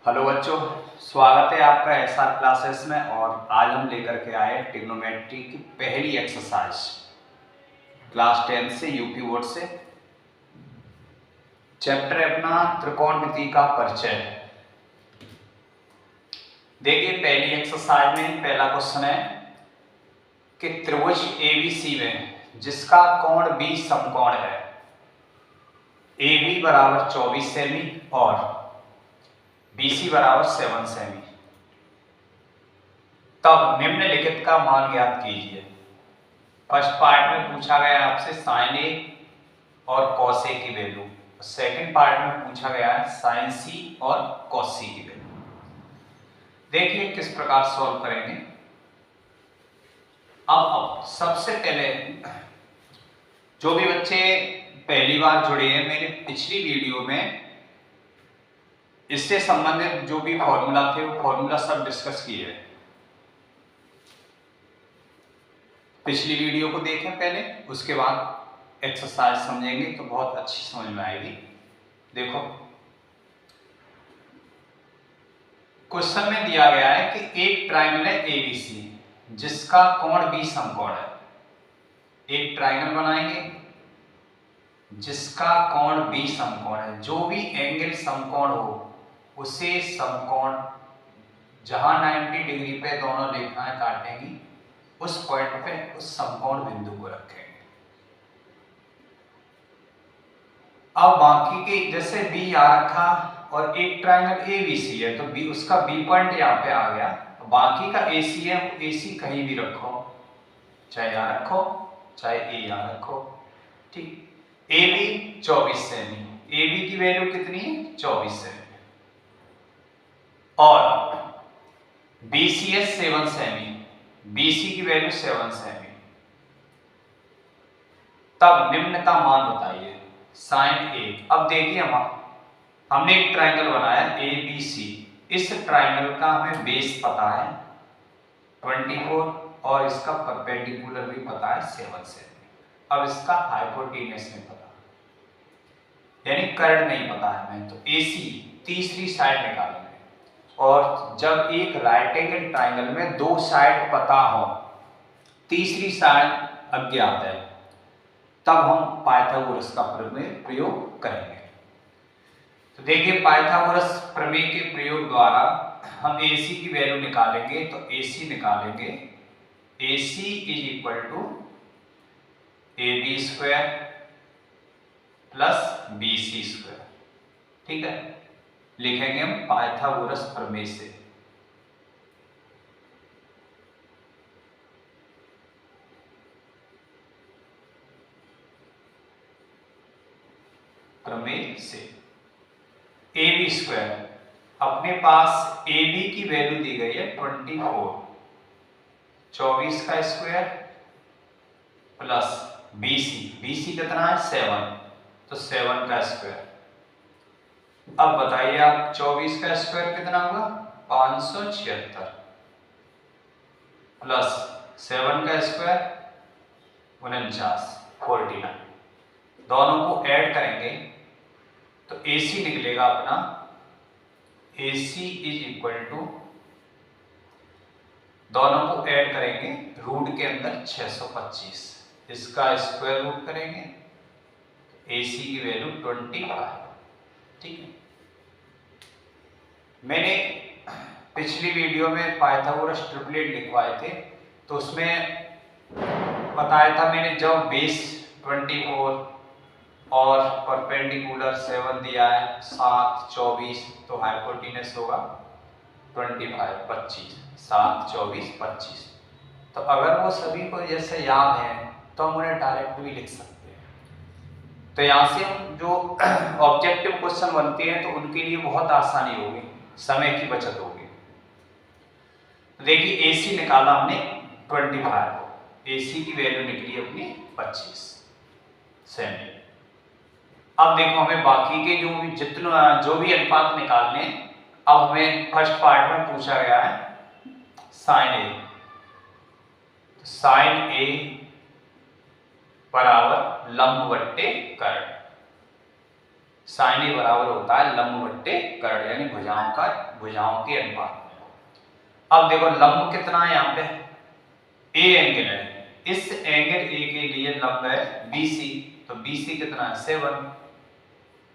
Hello बच्चों, स्वागत है आपका एसआर क्लासेस में। और आज हम लेकर के आए ट्रिग्नोमेट्री की पहली एक्सरसाइज क्लास 10 से यूपी बोर्ड से। चैप्टर है अपना त्रिकोणमिति का परिचय। देखिए, पहली एक्सरसाइज में पहला क्वेश्चन है कि त्रिभुज एबीसी में जिसका कोण बी समकोण है, ए बी बराबर 24 सेमी और BC बराबर 7 सेमी, तब निम्नलिखित का मान ज्ञात कीजिए। फर्स्ट पार्ट में पूछा गया आपसे साइन ए और कॉस ए की वैल्यू, सेकंड पार्ट में पूछा गया है साइन सी और कॉस सी की वैल्यू। देखिए किस प्रकार सॉल्व करेंगे। अब सबसे पहले जो भी बच्चे पहली बार जुड़े हैं, मैंने पिछली वीडियो में इससे संबंधित जो भी फॉर्मूला थे वो फॉर्मूला सब डिस्कस किए हैं। पिछली वीडियो को देखें पहले, उसके बाद एक्सरसाइज समझेंगे तो बहुत अच्छी समझ में आएगी। देखो, क्वेश्चन में दिया गया है कि एक ट्रायंगल है ABC जिसका कोण B समकोण है। एक ट्रायंगल बनाएंगे जिसका कोण B समकोण है। जो भी एंगल समकोण हो उसे समकोण, जहां 90 डिग्री पे दोनों रेखाएं काटेंगी उस पॉइंट पे उस समकोण बिंदु को रखेंगे। अब बाकी के जैसे B यहाँ रखा और एक ट्रायंगल ABC है तो B, उसका B पॉइंट यहाँ पे आ गया। तो बाकी का AC है, AC कहीं भी रखो, चाहे यहाँ रखो चाहे A यहाँ रखो, ठीक। AB 24 सेमी, AB की वैल्यू कितनी है 24 सेमी और BC है 7 सेमी, BC की वैल्यू 7 सेमी। तब निम्न का मान बताइए। साइन ए, अब देखिए हमने एक ट्रायंगल बनाया ABC। इस ट्रायंगल का हमें बेस पता है 24 और इसका परपेंडिकुलर भी पता है 7 सेमी। अब इसका हाइपोटेन्यूस नहीं पता, यानी कर्ण नहीं पता है हमें, तो AC तीसरी साइड निकालेंगे। और जब एक राइट एंगल ट्रायंगल में दो साइड पता हो, तीसरी साइड अज्ञात है, तब हम पाइथागोरस का प्रयोग करेंगे। तो देखिए, पाइथागोरस प्रमेय के प्रयोग द्वारा हम AC की वैल्यू निकालेंगे। तो AC निकालेंगे, AC is equal to AB square plus BC square, ठीक है। लिखेंगे हम पाइथागोरस प्रमेय से। प्रमेय से AB स्क्वायर, अपने पास AB की वैल्यू दी गई है 24, 24 का स्क्वायर प्लस BC कितना है 7, तो 7 का स्क्वायर। अब बताइए आप, 24 का स्क्वायर कितना होगा 576 प्लस 7 का स्क्वायर 49, दोनों को ऐड करेंगे तो AC निकलेगा अपना, AC इज इक्वल टू, दोनों को ऐड करेंगे रूट के अंदर 625, इसका स्क्वायर रूट करेंगे तो AC की वैल्यू 25, ठीक है। मैंने पिछली वीडियो में पाइथागोरस ट्रिपलेट लिखवाए थे, तो उसमें बताया था मैंने, जब बेस 24 और परपेंडिकुलर 7 दिया है 7, 24, तो हाइपोटेन्यूस होगा 25, 25, 7, 24, 25। तो अगर वो सभी को जैसे याद है तो हम उन्हें डायरेक्ट भी लिख सकते हैं। तो यहाँ से हम जो ऑब्जेक्टिव क्वेश्चन बनते हैं तो उनके लिए बहुत आसानी होगी, समय की बचत होगी। तो देखिए, AC निकाला हमने 25, AC की वैल्यू निकली अपनी 25 सेमी। अब देखो, हमें बाकी के जो भी अनुपात निकालने हैं। अब हमें फर्स्ट पार्ट में पूछा गया है साइन ए, तो साइन ए बराबर लंब बट्टे कर्ण। साइन ए बराबर होता है लंब बट्टे कर्ण, यानी भुजाओं के अनुपात में। अब देखो लंब कितना है यहाँ पे, ए एंगल है, इस एंगल ए के लिए लंब है बीसी, तो बीसी कितना है 7,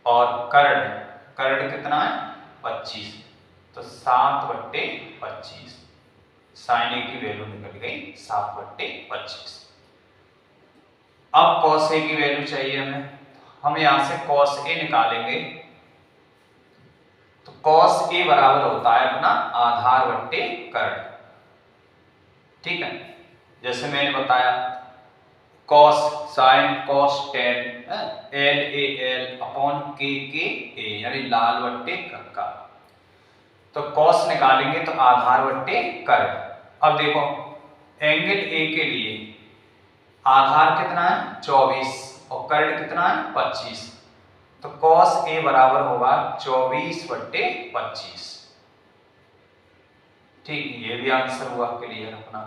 और कर्ण कितना है 25, तो 7/25, साइन ए की वैल्यू निकल गई 7/25। अब कॉस ए की वैल्यू चाहिए हमें, हम यहां से कॉस ए निकालेंगे, तो कॉस ए बराबर होता है अपना आधार बट्टे कर्ण। ठीक है, जैसे मैंने बताया cos sine cos tan L A L upon के ए, यानी लाल बट्टे कक्का। तो कॉस निकालेंगे तो आधार बट्टे कर्ण। अब देखो एंगल ए के लिए आधार कितना है 24 और कर्ण कितना है 25, तो कॉस ए बराबर होगा 24/25। ठीक, ये भी आंसर हुआ क्लियर अपना।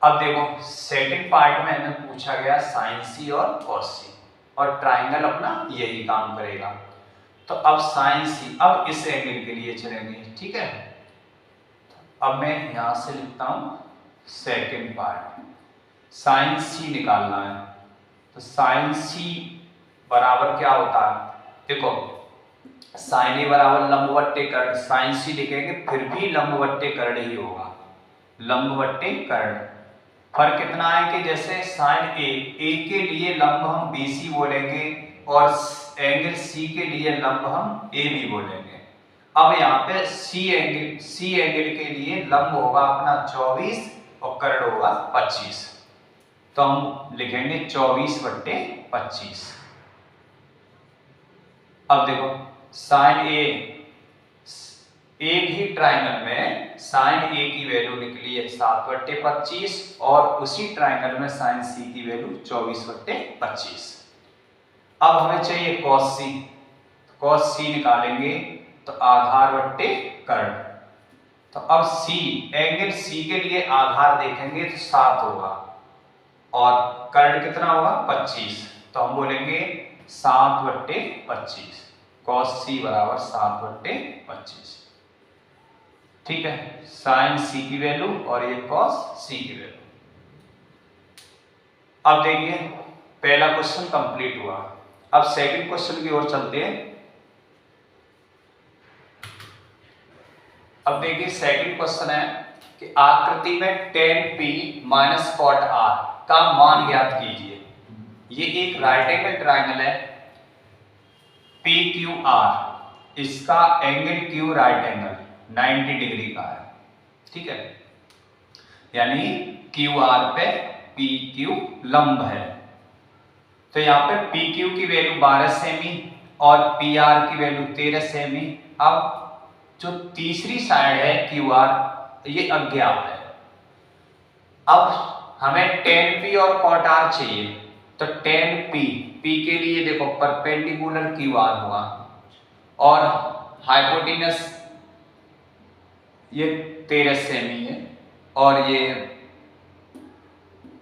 अब देखो सेकंड पार्ट में हमें पूछा गया साइन सी और कॉस सी, और ट्राइंगल अपना यही काम करेगा। तो अब साइन सी, अब इस एंगल के लिए चलेंगे। ठीक है, अब मैं यहां से लिखता हूं सेकंड पार्ट, साइन सी निकालना है, तो साइन सी बराबर क्या होता है, देखो साइन ए बराबर लंब बट्टे कर्ण, साइन सी लिखेंगे फिर भी लंब बट्टे कर्ण ही होगा, लंब बट्टे कर्ण। फर्क कितना है कि जैसे साइन ए के लिए लंब हम बीसी बोलेंगे और एंगल सी के लिए लंब हम ए बी बोलेंगे। अब यहाँ पे सी एंगल के लिए लंब होगा अपना 24 और कर्ण होगा 25, तो हम लिखेंगे 24/25। अब देखो साइन ए, एक ही ट्राइंगल में साइन ए की वैल्यू निकली है 7/25 और उसी ट्राइंगल में साइन सी की वैल्यू 24/25। अब हमें चाहिए कॉस सी, कॉस सी निकालेंगे तो आधार बट्टे कर्ण। तो अब सी, एंगल सी के लिए आधार देखेंगे तो 7 होगा और कर्ण कितना होगा 25, तो हम बोलेंगे 7/25, कॉस सी बराबर 7/25। ठीक है, साइन सी की वैल्यू और ये कॉस सी की वैल्यू। अब देखिए पहला क्वेश्चन कंप्लीट हुआ, अब सेकंड क्वेश्चन की ओर चलते हैं। अब देखिए सेकंड क्वेश्चन है कि आकृति में tan p minus cot r का मान ज्ञात कीजिए। ये एक राइट एंगल ट्राइंगल है PQR, इसका angle Q right angle 90 degree का है। ठीक है, यानी QR पे PQ लंब है, तो यहाँ पे PQ की वैल्यू 12 सेमी और PR की वैल्यू 13 सेमी। अब जो तीसरी साइड है QR, ये अज्ञात है। अब हमें tan P और cot R चाहिए, तो tan P के लिए देखो परपेंडिकुलर QR होगा और हाइपोटेनस ये 13 सेमी है और ये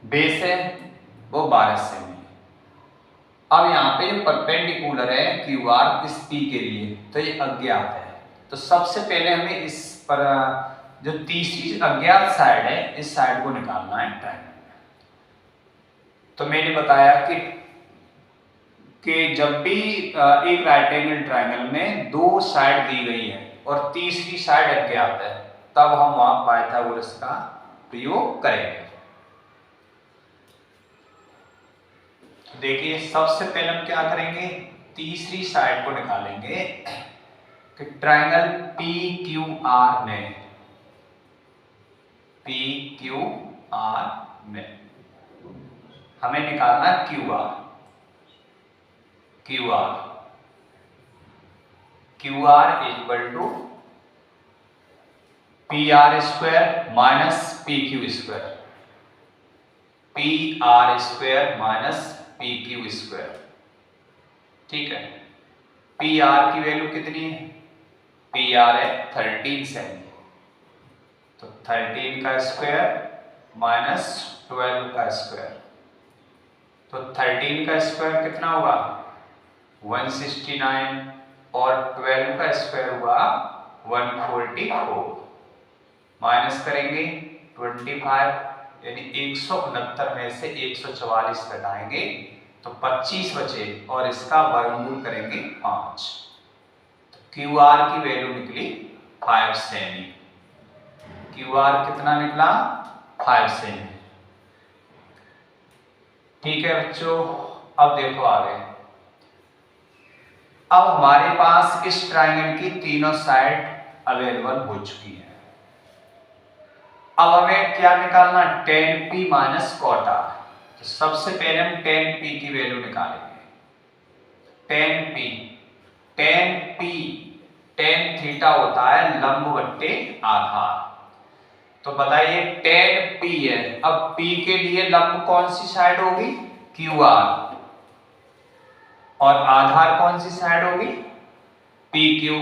बेस है वो 12 सेमी है। अब यहाँ पे जो परपेंडिकुलर है QR इस P के लिए, तो ये अज्ञात है। तो सबसे पहले हमें इस पर जो तीसरी अज्ञात साइड है इस साइड को निकालना है ट्राइंगल में। तो मैंने बताया कि जब भी एक राइट एंगल ट्राइंगल में दो साइड दी गई है और तीसरी साइड अज्ञात है, तब हम वहां पाइथागोरस का प्रयोग करेंगे। देखिए सबसे पहले हम क्या करेंगे, तीसरी साइड को निकालेंगे कि ट्राइंगल PQR में हमें निकालना है QR equal to PR square minus PQ square, PR square minus PQ square. ठीक है, PR की वैल्यू कितनी है, PR है 13 सेमी, तो 13 का स्क्वायर माइनस 12 का स्क्वायर, तो 13 का स्क्वायर कितना होगा 169 और 12 का स्क्वायर हुआ 144, माइनस करेंगे 25, यानी 169 में से 144 घटाएंगे तो 25 बचे और इसका वर्गमूल करेंगे 5। तो क्यू आर की वैल्यू निकली 5 सेमी। क्यू आर कितना निकला? 5 सेमी। ठीक है बच्चों, अब देखो आगे। अब हमारे पास इस ट्रायंगल की तीनों साइड अवेलेबल हो चुकी है। अब हमें क्या निकालना? tan p minus cot r। तो सबसे पहले हम tan p की वैल्यू निकालेंगे। tan थीटा होता है लंब बट्टे आधार। तो बताइए tan p है, अब p के लिए लंब कौन सी साइड होगी? Q R. और आधार कौन सी साइड होगी? P Q.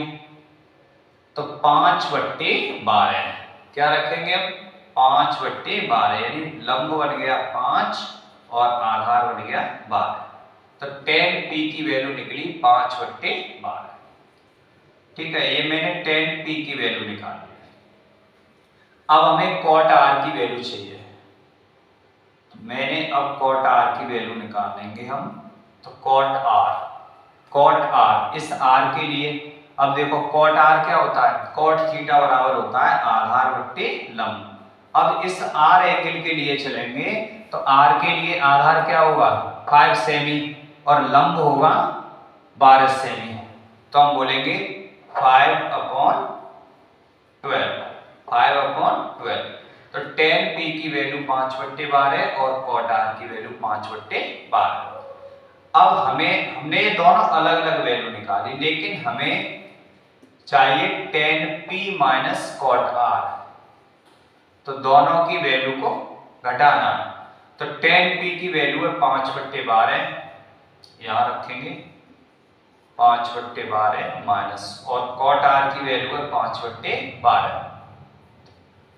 तो 5/12 क्या रखेंगे हम? 5/12, यानी लंब बन गया 5 और आधार बन गया 12। तो tan p की वैल्यू निकली 5/12। ठीक है, ये मैंने tan p की वैल्यू निकाली। अब हमें cot r की वैल्यू चाहिए। तो मैंने अब cot r की वैल्यू निकालेंगे हम। तो cot r इस r के लिए, अब देखो cot r क्या होता है? cot थीटा बराबर होता है आधार बट्टे लंब। अब इस r एंगल के लिए चलेंगे तो r के लिए आधार क्या होगा? 5 सेमी और लंब होगा 12 सेमी। तो हम बोलेंगे 5/12। तो tan p की वैल्यू 5/12 और cot r की वैल्यू 5/12। अब हमने दोनों अलग अलग वैल्यू निकाली, लेकिन हमें चाहिए tan p minus cot r। तो दोनों की वैल्यू को घटाना। तो tan p की वैल्यू है 5/12, यहां रखेंगे 5/12 माइनस, और cot r की वैल्यू है 5/12।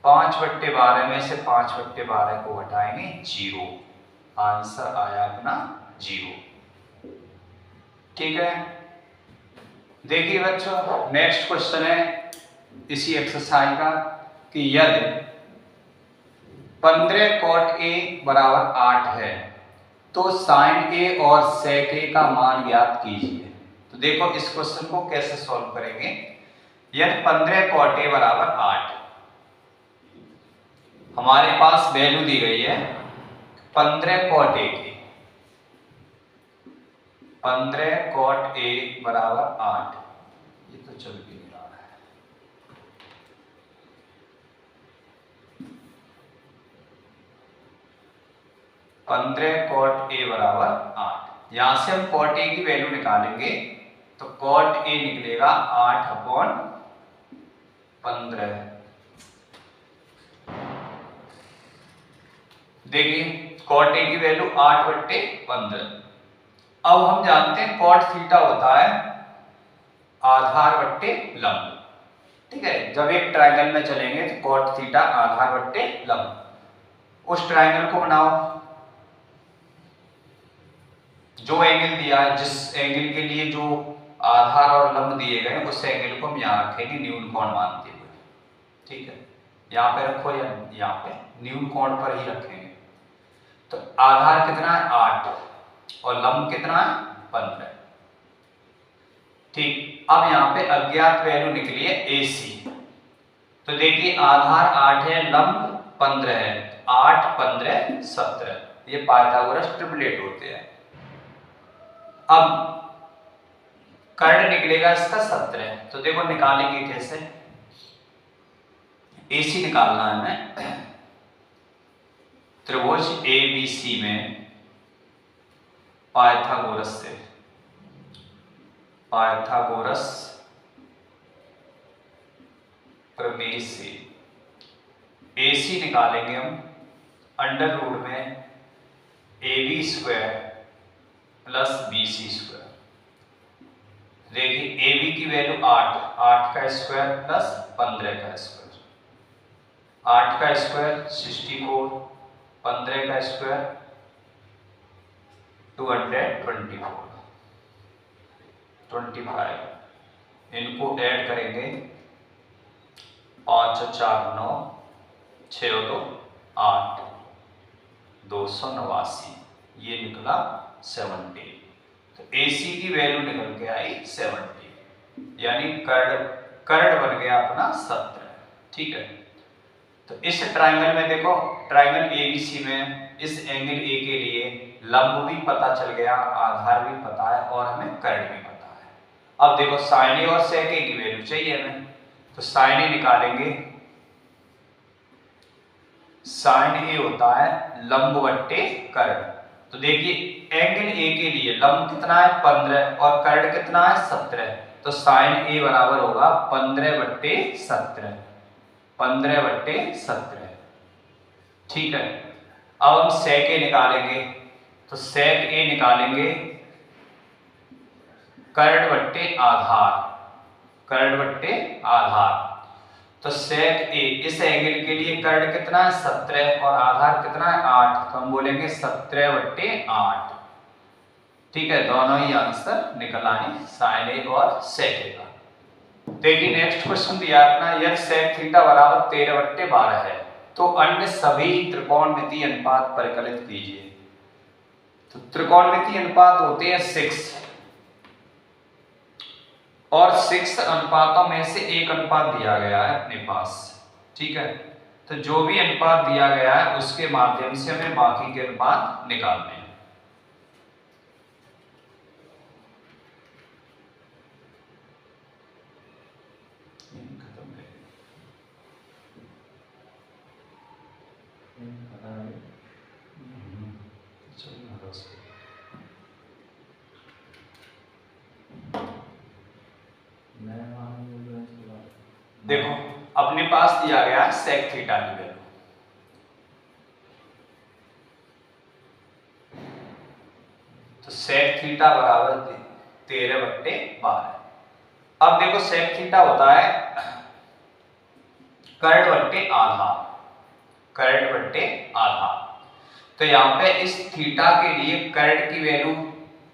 5/12 में से 5/12 को घटाएंगे 0, आंसर आया अपना 0। ठीक है, देखिए बच्चों नेक्स्ट क्वेश्चन है इसी एक्सरसाइज का कि यदि 15 cot a बराबर 8 है तो sin a और sec a का मान ज्ञात कीजिए। तो देखो इस क्वेश्चन को कैसे सॉल्व करेंगे। यदि 15 cot a बराबर 8, हमारे पास वैल्यू दी गई है 15 cot a की। 15 cot a बराबर 8, ये तो चल भी नहीं रहा है। पंद्रह cot a बराबर 8, यहां से हम cot a की वैल्यू निकालेंगे तो cot a निकलेगा 8/15। देखिए cot a की वैल्यू 8/15। अब हम जानते हैं cot थीटा होता है आधार बट्टे लंब। ठीक है, जब एक ट्रायंगल में चलेंगे तो cot थीटा आधार बट्टे लंब। उस ट्रायंगल को बनाओ, जो एंगल दिया है, जिस एंगल के लिए जो आधार और लंब दिए गए उस एंगल को हम यहाँ रखेंगे न्यून कोण मानते हुए। ठीक है, यहाँ पे रखो या यहाँ पे न्यून कोण पर ही रखेंगे। तो आधार कितना है? 8 और लंब कितना है? 15। ठीक, अब यहाँ पे अज्ञात वैल्यू निकली है AC। तो देखिए आधार 8 है, लंब 15 है, 8, 15, 17, ये पाइथागोरस ट्रिपलेट होते हैं। अब कर्ण निकलेगा इसका 17। तो देखो निकालेंगे कैसे, AC निकालना है हमें। त्रिभुज ABC में पाइथागोरस प्रमेय से AC निकालेंगे हम अंडर रूट में AB² प्लस BC²। देखिए AB की वैल्यू 8 का स्क्वायर प्लस 15 का स्क्वायर, 8 का स्क्वायर 64, 15 का स्क्वायर 224। 25, इनको ऐड करेंगे 5 और 4 9, 6 और 2 8, 289, ये निकला 70। तो AC की वैल्यू निकल के आई 70, यानी कर्ड बन गया अपना 17। ठीक है, तो इस ट्राइंगल में देखो, ट्राइंगल ABC में इस एंगल A के लिए लंब भी पता चल गया, आधार भी पता है और हमें कर्ड भी पता है। अब देखो साइन A और सेक A की वैल्यू चाहिए हमें, तो साइन A निकालेंगे। साइन A होता है लंब बट्टे कर्ड। तो देखिए एंगल A के लिए लंब कितना है 15 और कर्ड कितना है 17, तो साइन A बराबर होगा 15/17, 15/17। ठीक है, अब हम सेक A निकालेंगे, तो सेक A निकालेंगे कर्ड बट्टे आधार, कर्ड बट्टे आधार। तो सेक A इस एंगल के लिए कर्ड कितना है 17 और आधार कितना है 8, तो हम बोलेंगे 17/8। ठीक है, दोनों ही आंसर निकल आए साइन A और सेक A का। देखिए नेक्स्ट क्वेश्चन दिया अपना, यदि सेक थीटा बराबर 13/12 है तो अन्य सभी त्रिकोणमितीय अनुपात परिकलित कीजिए। तो त्रिकोणमितीय अनुपात होते हैं 6 और 6 अनुपातों में से एक अनुपात दिया गया है अपने पास। ठीक है, तो जो भी अनुपात दिया गया है उसके माध्यम से हमें बाकी के अनुपात निकालने हैं। देखो अपने पास दिया गया सेक थीटा की वैल्यू, तो सेक थीटा बराबर 13/12। अब देखो सेक थीटा होता है कर्ड बट्टे आधार, कर्ड बट्टे आधार। तो यहाँ पे इस थीटा के लिए कर्ड की वैल्यू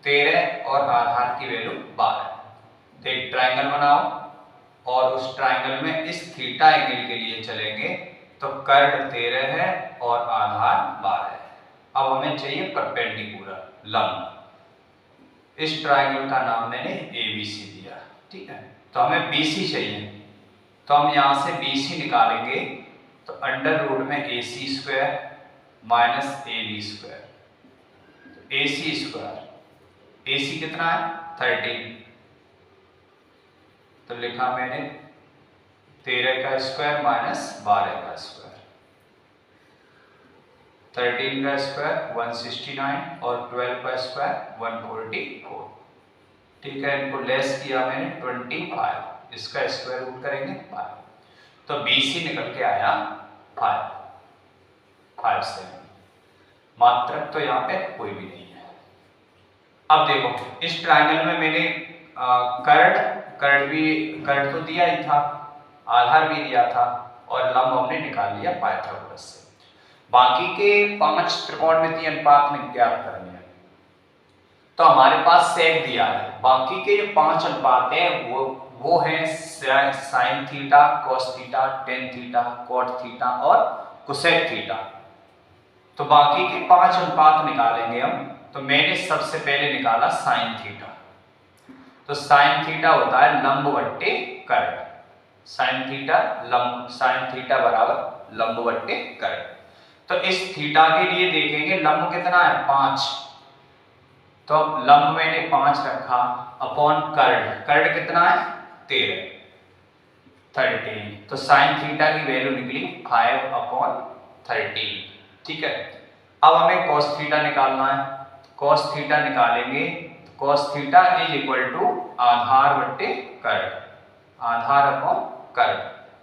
13 और आधार की वैल्यू 12। तो एक ट्राइंगल बनाओ और उस ट्राइंगल में इस थीटा एंगल के लिए चलेंगे, तो कर्ड 13 है और आधार 12 है। अब हमें चाहिए परपेंडिकुलर लंब। इस ट्राइंगल का नाम मैंने ABC दिया। ठीक है, तो हमें BC चाहिए, तो हम यहां से BC निकालेंगे, तो अंडर रूट में AC² minus AB², AC²। AC कितना है 13, तो लिखा मैंने 13 का स्क्वायर माइनस 12 का स्क्वायर, 13 का स्क्वायर 169 और 12 का स्क्वायर 144। ठीक है, इनको लेस किया मैंने 25, इसका स्क्वायर रूट करेंगे 5, तो BC निकल के आया 557। मात्रक तो यहाँ पे कोई भी नहीं है। अब देखो इस ट्राइंगल में मैंने कर्ड तो दिया ही था, आधार भी दिया था और लंब हमने निकाल लिया पाइथागोरस से। बाकी के 5 त्रिकोणमितीय अनुपात में क्या करने हैं, तो हमारे पास सेक दिया है, बाकी के जो 5 अनुपात हैं वो हैं sine theta, cos theta, tan theta, cot theta और कोसेक थीटा। तो बाकी के 5 अनुपात निकालेंगे हम। तो मैंने सबसे पहले निकाला साइन थीटा, तो साइन थीटा होता है लंब बट्टे कर्ड, साइन थीटा बराबर लंब बट्टे कर्ड। तो इस थीटा के लिए देखेंगे लंब कितना है 5, तो लंब मैंने 5 रखा अपॉन कर्ड कितना है 13, तो साइन थीटा की वैल्यू निकली 5/13। ठीक है, अब हमें कॉस थीटा निकालना है, कॉस थीटा निकालेंगे, cos theta is equal to आधार बट्टे कर्ड, आधार अपॉन कर्ड।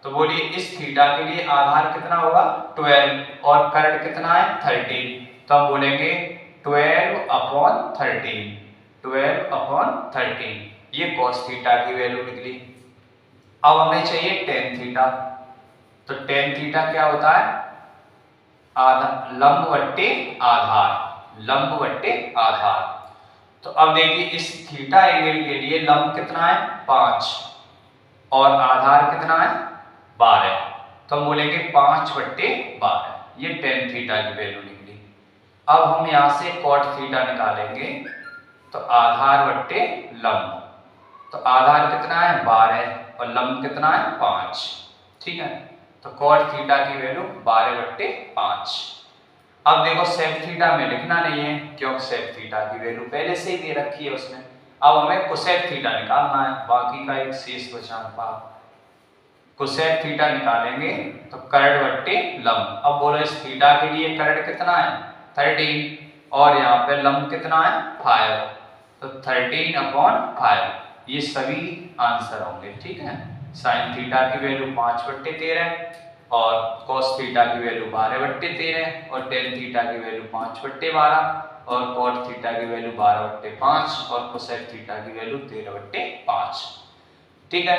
तो बोलिए इस थीटा के लिए आधार कितना होगा 12 और कर्ड कितना है 13, तो हम बोलेंगे 12/13, 12/13, ये कॉस थीटा की वैल्यू निकली। अब हमें चाहिए टेन थीटा, तो टेन थीटा क्या होता है लंब बट्टे आधार, लंब बट्टे आधार। तो अब देखिए इस थीटा एंगल के लिए लंब कितना है 5 और आधार कितना है 12, तो हम बोलेंगे 5/12, ये टेन थीटा की वैल्यू निकली। अब हम यहाँ से कॉट थीटा निकालेंगे, तो आधार बट्टे लंब, तो आधार कितना है 12 और लंब कितना है 5, ठीक है। तो कॉट थीटा की वैल्यू 12/5। अब देखो सेक थीटा में लिखना नहीं है क्योंकि सेक थीटा की वैल्यू पहले से ही दे रखी है उसमें। अब हमें कोसेक थीटा निकालना है, बाकी का एक शेष बचा भाग। कोसेक थीटा निकालेंगे तो करड़ बट्टे लंब। अब बोलो इस थीटा के लिए करड़ कितना है 13 और यहाँ पे लंब कितना है 5, तो 13/5 ये सभी आंसर होंगे, ठीक है। साइन थीटा की वैल्यू 5/13 और कॉस थीटा की वैल्यू 12/13 और टेन थीटा की वैल्यू 5/12 और कॉट थीटा की वैल्यू 12/5 और कोसेक थीटा की वैल्यू 13/5, ठीक है।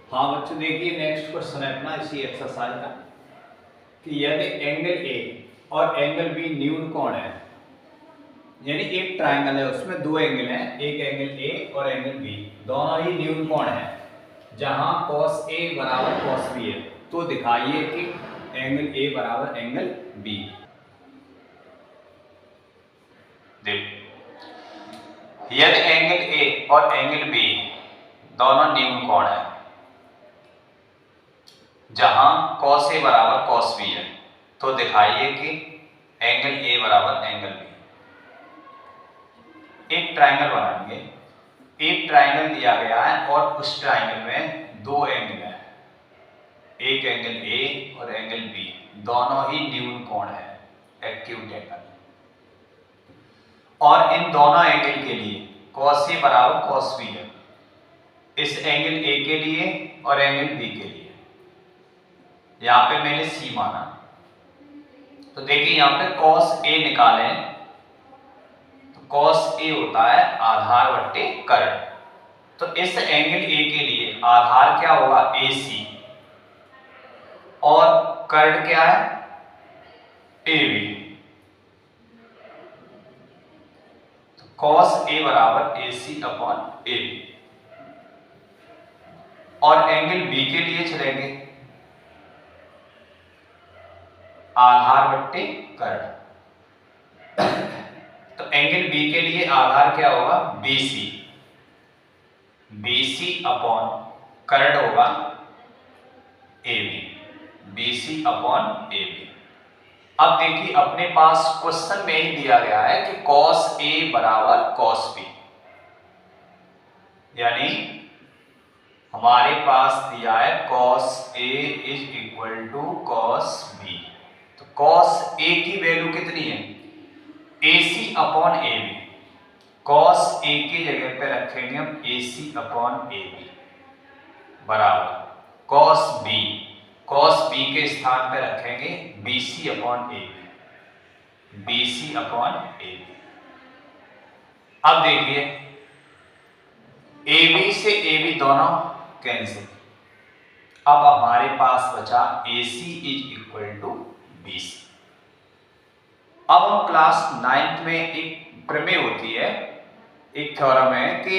हाँ बच्चों देखिए नेक्स्ट क्वेश्चन है अपना इसी एक्सरसाइज का कि यदि एंगल ए और एंगल बी न्यून कोण है, यानी एक ट्राइंगल है उसमें दो एंगल हैं, एक एंगल ए और एंगल बी, दोनों ही न्यून कोण है, जहां cos A बराबर cos B है, तो दिखाइए कि एंगल A बराबर एंगल B। देखो यदि एंगल A और एंगल B दोनों न्यून कोण है, जहां cos A बराबर cos B है, तो दिखाइए कि एंगल A बराबर एंगल B। एक ट्राइंगल बनाएंगे, एक ट्राइंगल दिया गया है और उस ट्राइंगल में दो एंगल हैं, एक एंगल A और एंगल B, दोनों ही न्यून कोण है, एक्यूट एंगल। और इन दोनों एंगल के लिए cos A बराबर cos B है, इस एंगल A के लिए और एंगल B के लिए। यहाँ पे मैंने C माना, तो देखिए यहाँ पे cos A निकालें तो cos A होता है आधार बट्टे करड़, तो इस एंगल A के लिए आधार क्या होगा AC और करड़ क्या है AB, तो cos A बराबर AC/AB। और एंगल B के लिए चलेंगे आधार बट्टे करड़, तो एंगल B के लिए आधार क्या होगा BC, BC/करड़ होगा AB, BC/AB। अब देखिए अपने पास क्वेश्चन में ही दिया गया है कि cos A बराबर cos B, यानी हमारे पास दिया है cos A = cos B, तो cos A की वैल्यू कितनी है AC/AB, cos A की जगह पे रखेंगे हम AC/AB बराबर cos B के स्थान पे रखेंगे BC/AB, BC/AB। अब देखिए AB से AB दोनों कैंसिल, अब हमारे पास बचा AC = BC। अब हम क्लास 9th में एक प्रमेय होती है, एक थ्योरम है कि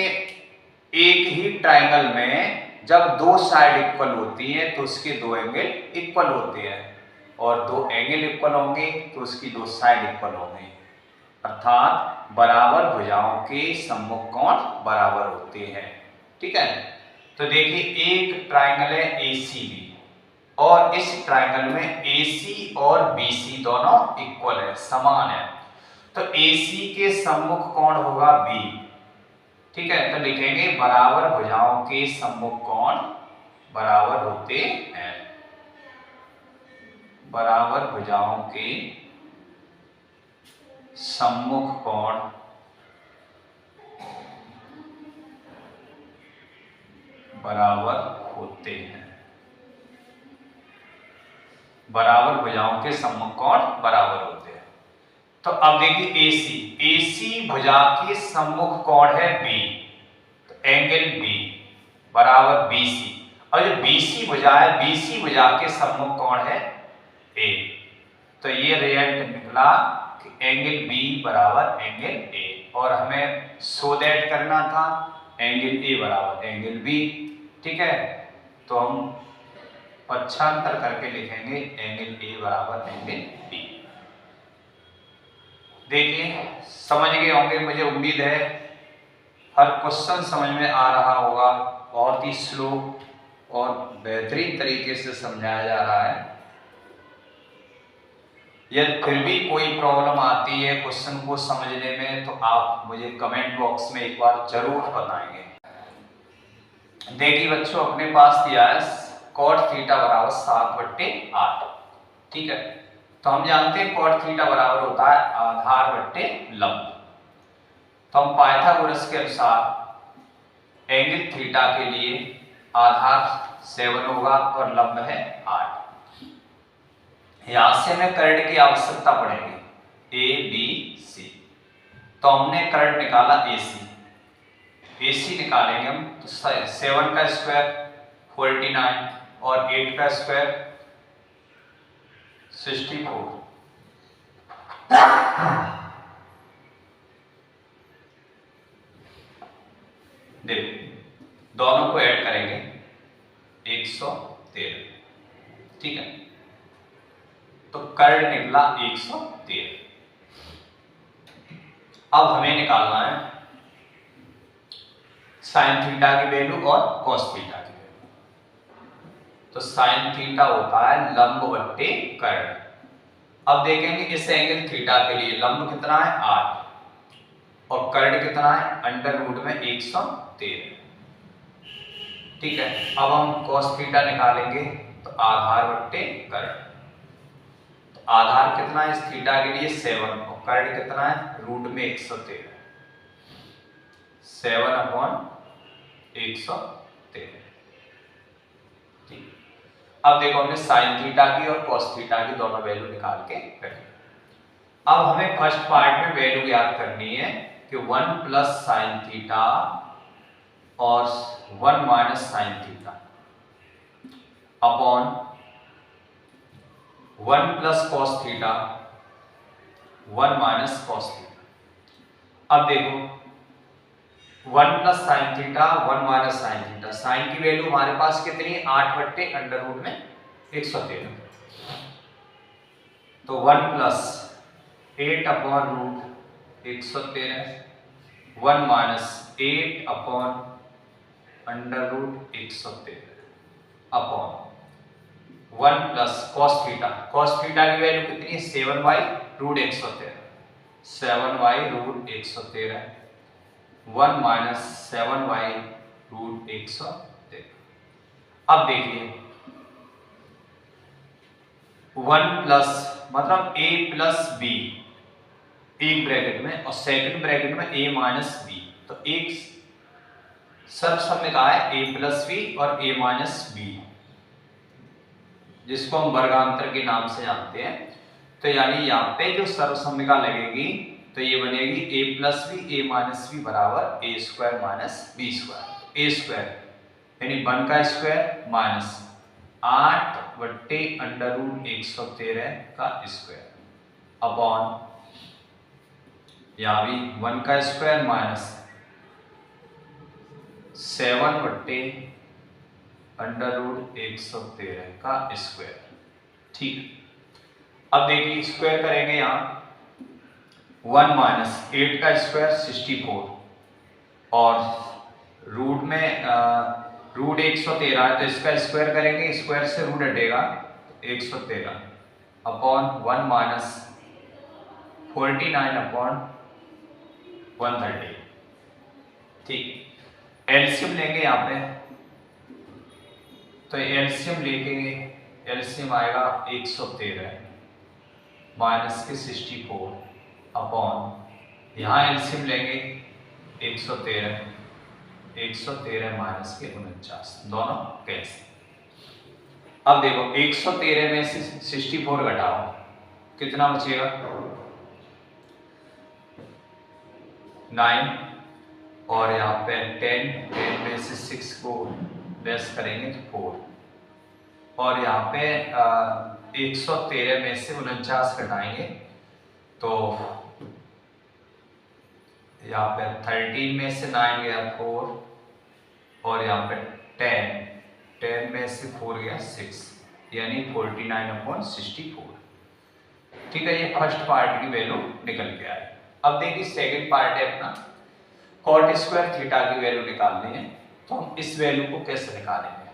एक ही ट्राइंगल में जब दो साइड इक्वल होती हैं तो उसके दो एंगल इक्वल होते हैं, और दो एंगल इक्वल होंगे तो उसकी दो साइड इक्वल होंगे, अर्थात बराबर भुजाओं के सम्मुख कोण बराबर होते हैं, ठीक है। तो देखिए एक ट्राइंगल है ACB और इस ट्राइंगल में AC और BC दोनों इक्वल है, समान है, तो AC के सम्मुख कोण होगा B, ठीक है। तो लिखेंगे बराबर भुजाओं के सम्मुख कोण बराबर होते हैं, बराबर भुजाओं के सम्मुख कोण बराबर होते हैं, बराबर भुजाओं के सम्मुख कोण बराबर होते हैं। तो अब देखिए AC भुजा के सम्मुख कोण है B, तो एंगल B बराबर BC, और जो BC भुजा है BC भुजा के सम्मुख कोण है A, तो ये रिजल्ट निकला कि एंगल B बराबर एंगल A। और हमें सो दैट करना था एंगल ए बराबर एंगल बी। ठीक है, तो हम पक्षांतर करके लिखेंगे एंगल ए बराबर एंगल बी। देखिए समझ गए होंगे, मुझे उम्मीद है हर क्वेश्चन समझ में आ रहा होगा। बहुत ही स्लो और बेहतरीन तरीके से समझाया जा रहा है। यदि फिर भी कोई प्रॉब्लम आती है क्वेश्चन को समझने में तो आप मुझे कमेंट बॉक्स में एक बार जरूर बताएंगे। देखिए बच्चों, अपने पास दिया है कॉट थीटा बराबर 7/8। ठीक है, तो हम जानते हैं कॉट थीटा बराबर होता है आधार बट्टे लंब। तो हम पाइथागोरस के अनुसार एंगल थीटा के लिए आधार 7 होगा और लंब है 8। यहां से हमें करंट की आवश्यकता पड़ेगी ए बी सी। तो हमने करंट निकाला एसी निकालेंगे हम। तो 7 का स्क्वायर 49 और 8 का स्क्वायर 64। देखो दोनों को ऐड करेंगे 113। ठीक है, तो करंट निकला 113। अब हमें निकालना है साइन थीटा की वैल्यू और कॉस थीटा की वैल्यू। तो साइन थीटा होता है लंब बट्टे करंट। अब देखेंगे इस एंगल थीटा के लिए लंब कितना है 8 और करंट कितना है अंडर रूट में 113। ठीक है, अब हम कॉस थीटा निकालेंगे तो आधार बट्टे करंट। तो आधार कितना है इस थीटा के लिए 7 और करंट कितना है रूट में 113। 7/113। ठीक, अब देखो हमने साइन थीटा की और कॉस थीटा की दोनों वैल्यू निकाल के रखी। अब हमें फर्स्ट पार्ट में वैल्यू याद करनी है कि 1 प्लस साइन थीटा और 1 minus sine theta upon 1 plus cos theta 1 minus cos theta. अब देखो 1 plus sine theta 1 minus sine theta, sine की वैल्यू हमारे पास कितनी है 8/√में 113। तो 1 plus 8/√113 1 minus 8/√113 upon 1 plus cos theta की वैल्यू कितनी है 7/√113 7/√113 1 माइनस 7/√113। अब देखिए 1 प्लस मतलब a प्लस बी एक ब्रैकेट में और सेकंड ब्रैकेट में a माइनस बी। तो एक सर्वसम्मिका है a प्लस बी और a माइनस बी, जिसको हम वर्गांतर के नाम से जानते हैं। तो यानी यहाँ पे जो सर्वसम्मिका लगेगी तो ये बनेगी a plus b a minus b बराबर a square minus b square. a square यानी 1 का स्क्वायर माइनस 8/√113 का स्क्वायर अपॉन यहाँ भी 1 का स्क्वायर माइनस 7/√113 का स्क्वायर। ठीक, अब देखिए स्क्वायर करेंगे यहाँ 1 माइनस 8 का स्क्वायर 64 और रूट में रूट 113 है तो इसका स्क्वायर करेंगे, स्क्वायर से रूट हटेगा 113 अपॉन 1 माइनस 49/130। ठीक, एलसीएम लेंगे यहाँ पे। तो एलसीएम लेके एलसीएम आएगा 113 माइनस के 64 अपॉन यहाँ एलसीएम लेंगे 113 माइनस के 49 दोनों कैंसिल। अब देखो 113 में से 64 घटाओ कितना बचेगा 9 और यहाँ पे 10 में से 6 को लेस करेंगे तो 4 और यहाँ पे 113 में से 49 घटाएंगे तो यहाँ पे 13 में से 9 गया 4, और यहाँ पे 10 में से 4 गया 6, यानी 49/64। ठीक है, ये फर्स्ट पार्ट की वैल्यू निकल के आई। अब देखिए सेकंड पार्ट है अपना, कॉट स्क्वायर थीटा की वैल्यू निकालनी है। तो हम इस वैल्यू को कैसे निकालेंगे?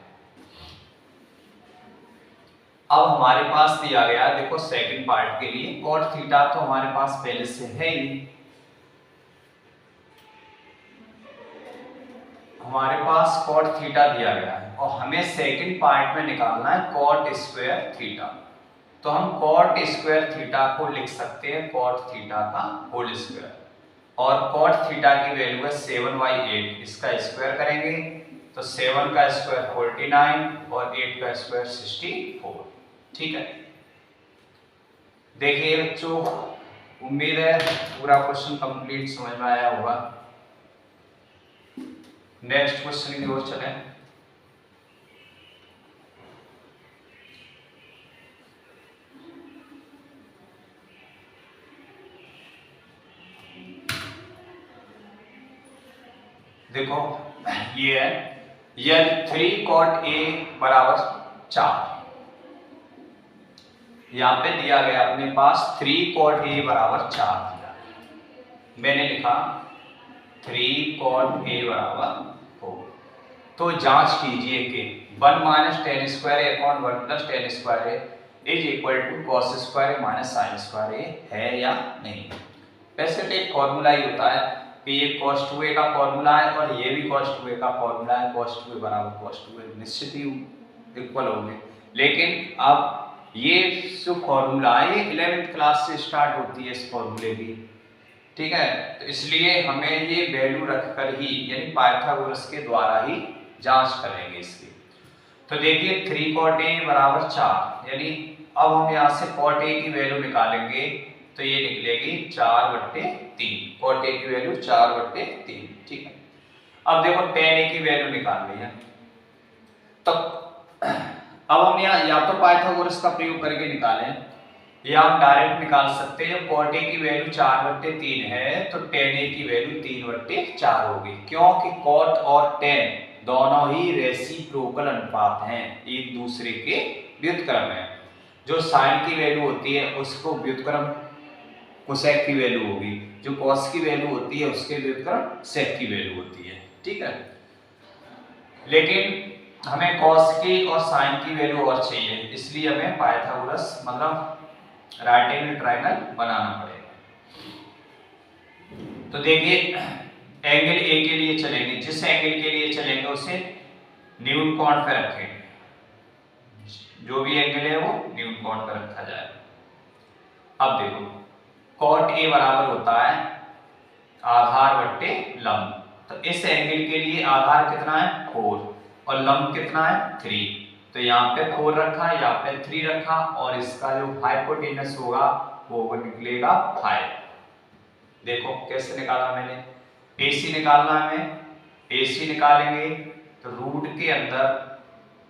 अब हमारे पास दिया गया, देखो सेकंड पार्ट के लिए कॉट थीटा तो हमारे पास पहले से है ही, हमारे पास कॉट थीटा दिया गया है और हमें सेकंड पार्ट में निकालना है कॉट स्क्वायर थीटा। तो हम कॉट स्क्वायर थीटा को लिख सकते हैं कॉट थीटा का होल स्क्वायर, और कॉट थीटा की वैल्यू है 7/8, इसका स्क्वायर करेंगे तो 7 का स्क्वायर 49 और 8 का स्क्वायर 64। ठीक है, देखिए बच्चों, उम्मीद है पूरा क्वेश्चन कंप्लीट समझ में आया होगा। नेक्स्ट क्वेश्चन की ओर चलें। देखो ये है, यदि 3 cot A बराबर 4, यहाँ पे दिया गया अपने पास 3 cot A बराबर 4 दिया, मैंने लिखा 3 cot A बराबर 4। तो जांच कीजिए कि 1 - tan square upon 1 + tan square is equal to cos square minus sin square है या नहीं। वैसे तो एक फॉर्मूला ही होता है कि ये cos 2a का फॉर्मूला है और ये भी cos 2a का फॉर्मूला है, cos 2a बराबर cos 2a निश्चित ही इक्वल होंगे। लेकिन अब ये जो फॉर्मूला है ये 11th क्लास से स्टार्ट होती है इस फॉर्मूले की। ठीक है, तो इसलिए हमें ये वैल्यू रखकर ही, यानी पाइथागोरस के द्वारा ही जांच करेंगे इसकी। तो देखिए 3 cot A बराबर 4, यानी अब हम यहाँ से cot A की वैल्यू निकालेंगे तो ये निकलेगी 4/3, cot A की वैल्यू 4/3। ठीक है, अब देखो tan A की वैल्यू निकालनी है, तो अब हम यहाँ या तो पाइथागोरस का प्रयोग करके निकालें या हम डायरेक्ट निकाल सकते हैं। जब cot A की वैल्यू 4/3 है तो tan A की वैल्यू 3/4 होगी, क्योंकि cot और tan दोनों ही रेसिप्रोकल अनुपात हैं, एक दूसरे के व्युत्क्रम है। जो साइन की वैल्यू होती है उसको व्युत्क्रम कोसेक की वैल्यू होगी, जो कॉस की वैल्यू होती है उसके व्युत्क्रम सेक की वैल्यू होती है। ठीक है, लेकिन हमें कॉस की और साइन की वैल्यू और चाहिए, इसलिए हमें पाइथागोरस मतलब राइट एंगल ट्रायंगल बनाना पड़ेगा। तो देखिए एंगल ए के लिए चलेंगे, जिस एंगल के लिए चलेंगे उसे न्यून कोण पे रखेंगे, जो भी एंगल है वो न्यून कोण पे रखा जाए। अब देखो cot A बराबर होता है आधार बट्टे लंब, तो इस एंगल के लिए आधार कितना है 4 और लंब कितना है 3, तो यहाँ पे 4 रखा, यहाँ पे 3 रखा और इसका जो हाइपोटेनस होगा वो निकलेगा 5। देखो कैसे निकाला मैंने, AC निकालना है, हमें AC निकालेंगे तो रूट के अंदर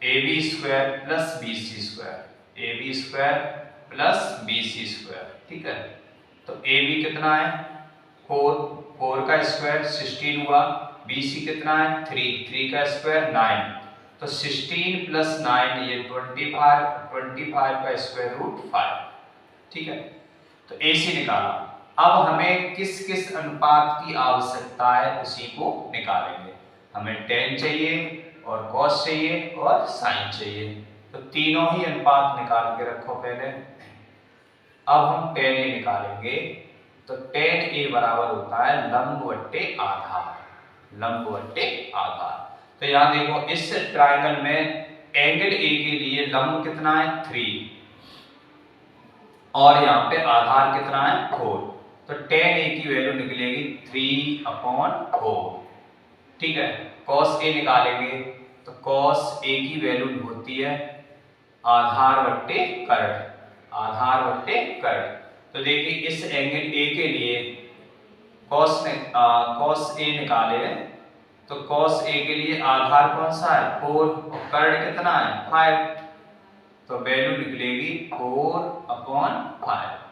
AB² + BC², AB² + BC²। ठीक है, तो AB कितना है 4 का स्क्वायर 16 हुआ, BC कितना है 3 का स्क्वायर 9, तो 16 + 9 ये 25 का स्क्वायर रूट 5। ठीक है, तो AC निकाला। अब हमें किस किस अनुपात की आवश्यकता है उसी को निकालेंगे। हमें tan चाहिए और cos चाहिए और sin चाहिए, तो तीनों ही अनुपात निकाल के रखो पहले। अब हम tan A निकालेंगे, तो tan A बराबर होता है लंब बट्टे आधार, लंब बट्टे आधार। तो यहाँ देखो इस ट्रायंगल में एंगल A के लिए लंब कितना है 3 और यहाँ पे आधार कितना है 4, तो tan A की वैल्यू निकलेगी 3/4। ठीक है, cos A निकालेंगे तो cos A की वैल्यू होती है आधार बट्टे कर्ण, आधार बट्टे कर्ण। तो देखिए इस एंगल A के लिए cos A निकाले तो cos A के लिए आधार कौन सा है 4 और कर्ण कितना है 5, तो वैल्यू निकलेगी 4/5।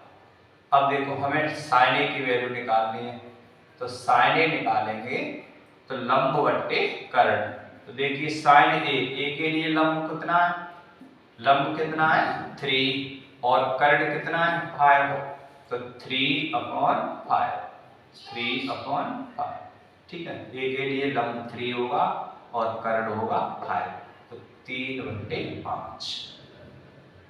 अब देखो हमें sin A की वैल्यू निकालनी है, तो साइन ए निकालेंगे तो लंब बट्टे कर्ण। तो देखिए साइन ए के लिए लंब कितना है, लंब कितना है 3 और कर्ण कितना है 5, तो 3/5, 3/5। ठीक है, ए के लिए लंब 3 होगा और कर्ण होगा 5, तो 3/5।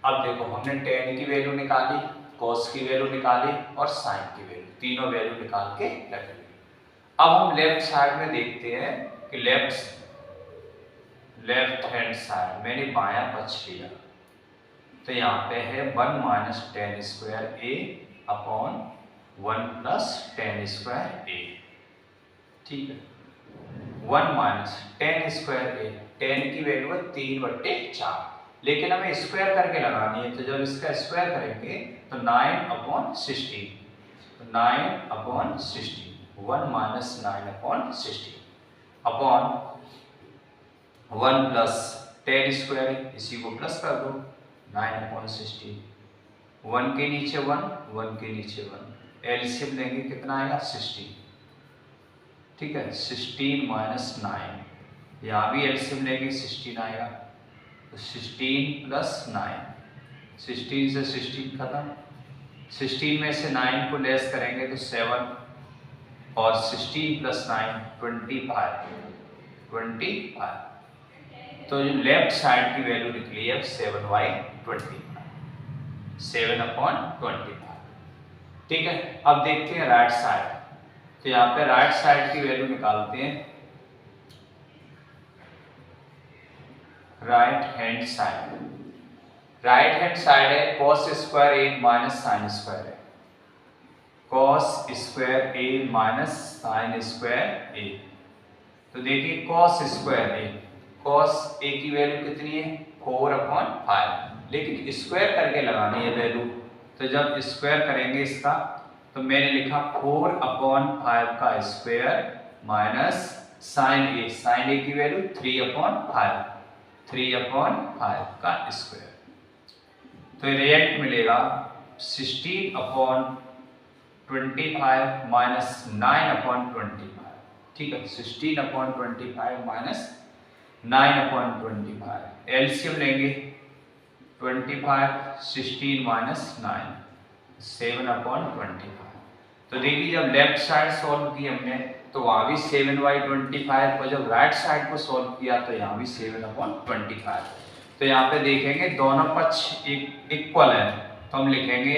अब देखो हमने tan की वैल्यू निकाली, cos की वैल्यू निकाली और sin की वैल्यू, तीनों वैल्यू निकाल के रख ली। अब हम लेफ्ट साइड में देखते हैं कि लेफ्ट हैंड साइड मैंने बायां पक्ष लिया, तो यहाँ पे है 1 minus tan square a upon 1 plus tan square a। ठीक है, 1 minus tan square a, tan की वैल्यू है 3/4, लेकिन हमें स्क्वायर करके लगानी है, तो जब इसका स्क्वायर करेंगे तो 9/16, तो 9/16, 1 minus 9/16 upon 1 plus tan square, इसी को प्लस कर दो, 9/16, 1 के नीचे 1, 1 के नीचे 1, एलसीएम लेंगे कितना आएगा 16। ठीक है, 16 माइनस 9, यहाँ भी एलसीएम लेंगे 16 आएगा, तो 16 प्लस 9, 16 से 16 खत्म, 16 में से 9 को लेस करेंगे तो 7 और 16 प्लस 9 25। तो जो लेफ्ट साइड की वैल्यू निकली है 7/25, 7/25। ठीक है, अब देखते हैं राइट साइड, तो यहाँ पे राइट साइड की वैल्यू निकालते हैं। राइट हैंड साइड है cos square a minus sine square है, cos square a minus sine square a। तो देखिए cos square a, cos a की वैल्यू कितनी है 4/5, लेकिन स्क्वायर करके लगानी है वैल्यू, तो जब स्क्वायर करेंगे इसका तो मैंने लिखा 4/5 का स्क्वायर माइनस साइन a की वैल्यू 3/5, 3/5 का स्क्वायर, तो रिएक्ट मिलेगा 16/25 माइनस 9/25। ठीक है, 16/25 माइनस 9/25, एलसीएम लेंगे 25, 16 माइनस 9, 7/25। तो देखिए जब लेफ्ट साइड सॉल्व की हमने तो वहां भी 7/25, और जब राइट साइड को सॉल्व किया तो यहाँ भी 7/25। तो यहाँ पे देखेंगे दोनों पक्ष इक्वल है, तो हम लिखेंगे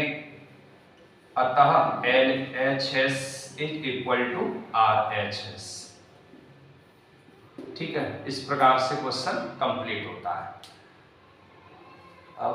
अतः LHS is equal to RHS। ठीक है, इस प्रकार से क्वेश्चन कंप्लीट होता है। अब